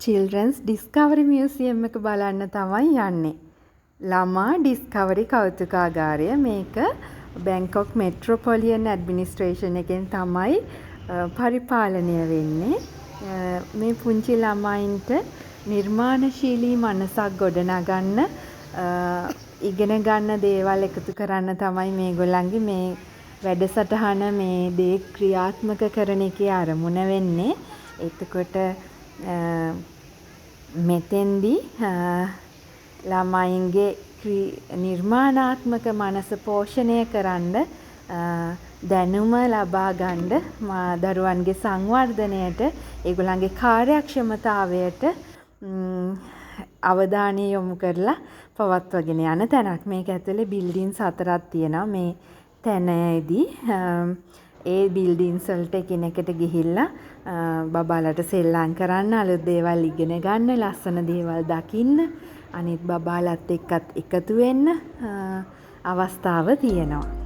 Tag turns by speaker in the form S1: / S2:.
S1: චිල්ඩ්‍රන්ස් discovery museum එක බලන්න තමයි යන්නේ. ළමා ඩිස්කවරි කෞතුකාගාරය මේක බැංකොක් මෙට්‍රොපොලියන් ඇඩ්මිනිස්ට්‍රේෂන් එකෙන් තමයි පරිපාලනය වෙන්නේ. මේ පුංචි ළමයින්ට නිර්මාණශීලී මනසක් ගොඩනගන්න ඉගෙන ගන්න දේවල් එකතු කරන්න තමයි මේගොල්ලන්ගේ මේ වැඩසටහන මේ දේ ක්‍රියාත්මක කරන එකේ අරමුණ වෙන්නේ. එතකොට මෙතෙන්දී ළමයින්ගේ නිර්මාණාත්මක මනස පෝෂණය කරන්න දැනුම ලබා ගන්න දරුවන්ගේ සංවර්ධනයට ඒගොල්ලන්ගේ කාර්යක්ෂමතාවයට අවධානය යොමු කරලා පවත්වාගෙන යන තැනක්. මේක ඇතුලේ බිල්ඩින්ස් 4ක් තියෙනවා මේ තැනේදී. ඒ බිල්ඩින්ස් වලට එකිනෙකට ගිහිල්ලා බබාලට සෙල්ලම් කරන්න, අලුත් දේවල් ඉගෙන ගන්න, ලස්සන දේවල් දකින්න, අනිත් බබාලත් එක්කත් එකතු වෙන්න අවස්ථාව තියෙනවා.